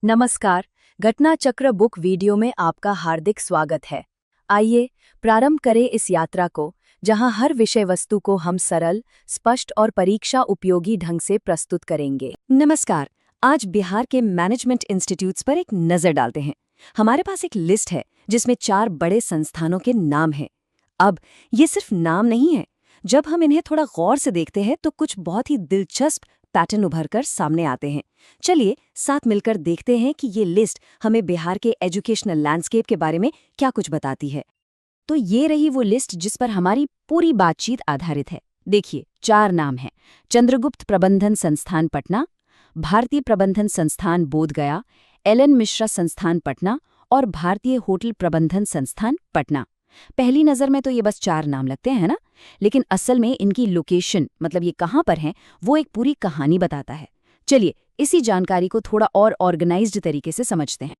नमस्कार, घटना चक्र बुक वीडियो में आपका हार्दिक स्वागत है। आइए प्रारंभ करें इस यात्रा को, जहां हर विषय वस्तु को हम सरल, स्पष्ट और परीक्षा उपयोगी ढंग से प्रस्तुत करेंगे। नमस्कार। आज बिहार के मैनेजमेंट इंस्टीट्यूट्स पर एक नजर डालते हैं। हमारे पास एक लिस्ट है जिसमें 4 बड़े संस्थानों के नाम हैं। अब ये सिर्फ नाम नहीं है। जब हम इन्हें थोड़ा गौर से देखते हैं तो कुछ बहुत ही दिलचस्प पैटर्न उभरकर सामने आते हैं। चलिए साथ मिलकर देखते हैं कि ये लिस्ट हमें बिहार के एजुकेशनल लैंडस्केप के बारे में क्या कुछ बताती है। तो ये रही वो लिस्ट जिस पर हमारी पूरी बातचीत आधारित है। देखिए, 4 नाम हैं। चंद्रगुप्त प्रबंधन संस्थान पटना, भारतीय प्रबंधन संस्थान बोधगया, एल.एन. मिश्रा संस्थान पटना और भारतीय होटल प्रबंधन संस्थान पटना। पहली नज़र में तो ये बस 4 नाम लगते हैं ना, लेकिन असल में इनकी लोकेशन, मतलब ये कहाँ पर हैं, वो एक पूरी कहानी बताता है। चलिए इसी जानकारी को थोड़ा और ऑर्गेनाइज्ड तरीके से समझते हैं।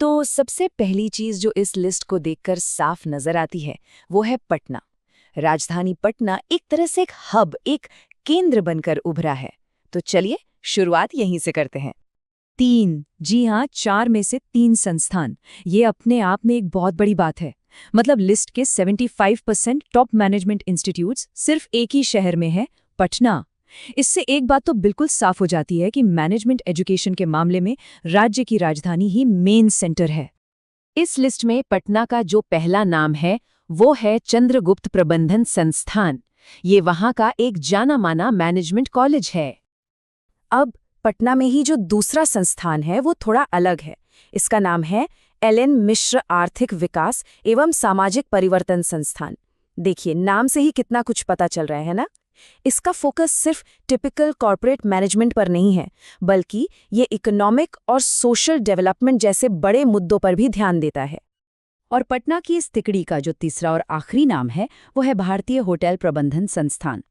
तो सबसे पहली चीज जो इस लिस्ट को देखकर साफ नजर आती है, वो है पटना। राजधानी पटना एक तरह से एक हब, एक केंद्र बनकर उभरा है। तो चलिए शुरुआत यहीं से करते हैं। 3, जी हाँ, 4 में से 3 संस्थान, ये अपने आप में एक बहुत बड़ी बात है। मतलब लिस्ट के 75% टॉप मैनेजमेंट इंस्टीट्यूट्स सिर्फ एक ही शहर में है, पटना। इससे एक बात तो बिल्कुल साफ हो जाती है कि मैनेजमेंट एजुकेशन के मामले में राज्य की राजधानी ही मेन सेंटर है। इस लिस्ट में पटना का जो पहला नाम है वो है चंद्रगुप्त प्रबंधन संस्थान। ये वहां का एक जाना माना मैनेजमेंट कॉलेज है। अब पटना में ही जो दूसरा संस्थान है वो थोड़ा अलग है। इसका नाम है एल.एन. मिश्र आर्थिक विकास एवं सामाजिक परिवर्तन संस्थान। देखिए, नाम से ही कितना कुछ पता चल रहा है ना। इसका फोकस सिर्फ टिपिकल कॉर्पोरेट मैनेजमेंट पर नहीं है, बल्कि ये इकोनॉमिक और सोशल डेवलपमेंट जैसे बड़े मुद्दों पर भी ध्यान देता है। और पटना की इस तिकड़ी का जो तीसरा और आखिरी नाम है वो है भारतीय होटल प्रबंधन संस्थान।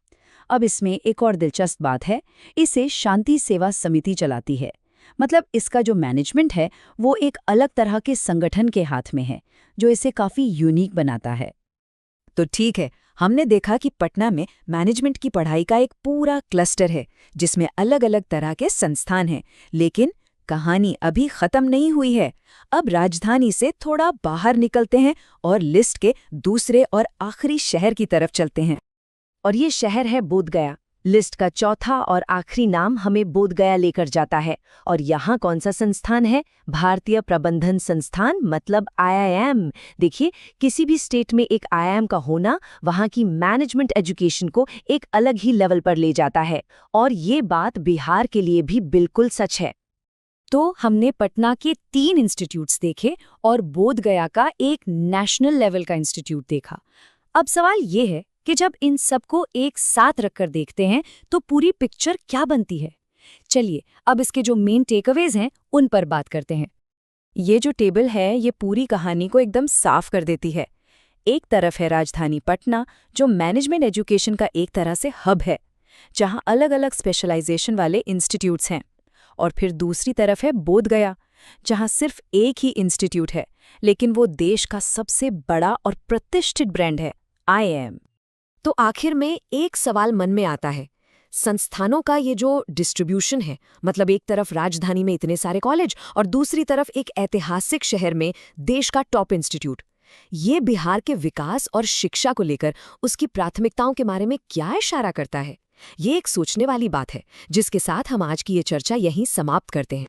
अब इसमें एक और दिलचस्प बात है, इसे शांति सेवा समिति चलाती है। मतलब इसका जो मैनेजमेंट है वो एक अलग तरह के संगठन के हाथ में है, जो इसे काफी यूनिक बनाता है। तो ठीक है, हमने देखा कि पटना में मैनेजमेंट की पढ़ाई का एक पूरा क्लस्टर है जिसमें अलग अलग तरह के संस्थान हैं, लेकिन कहानी अभी खत्म नहीं हुई है। अब राजधानी से थोड़ा बाहर निकलते हैं और लिस्ट के दूसरे और आखिरी शहर की तरफ चलते हैं, और ये शहर है बोधगया। लिस्ट का चौथा और आखिरी नाम हमें बोधगया लेकर जाता है। और यहाँ कौन सा संस्थान है? भारतीय प्रबंधन संस्थान, मतलब IIM। देखिए, किसी भी स्टेट में एक IIM का होना वहाँ की मैनेजमेंट एजुकेशन को एक अलग ही लेवल पर ले जाता है, और ये बात बिहार के लिए भी बिल्कुल सच है। तो हमने पटना के 3 इंस्टीट्यूट्स देखे और बोधगया का एक नेशनल लेवल का इंस्टीट्यूट देखा। अब सवाल ये है कि जब इन सबको एक साथ रखकर देखते हैं तो पूरी पिक्चर क्या बनती है। चलिए अब इसके जो मेन टेकअवेज हैं उन पर बात करते हैं। ये जो टेबल है ये पूरी कहानी को एकदम साफ कर देती है। एक तरफ है राजधानी पटना, जो मैनेजमेंट एजुकेशन का एक तरह से हब है, जहां अलग अलग स्पेशलाइजेशन वाले इंस्टीट्यूट्स हैं। और फिर दूसरी तरफ है बोधगया, जहां सिर्फ एक ही इंस्टीट्यूट है, लेकिन वो देश का सबसे बड़ा और प्रतिष्ठित ब्रांड है, IIM। तो आखिर में एक सवाल मन में आता है, संस्थानों का ये जो डिस्ट्रीब्यूशन है, मतलब एक तरफ राजधानी में इतने सारे कॉलेज और दूसरी तरफ एक ऐतिहासिक शहर में देश का टॉप इंस्टीट्यूट, ये बिहार के विकास और शिक्षा को लेकर उसकी प्राथमिकताओं के बारे में क्या इशारा करता है? ये एक सोचने वाली बात है, जिसके साथ हम आज की ये चर्चा यहीं समाप्त करते हैं।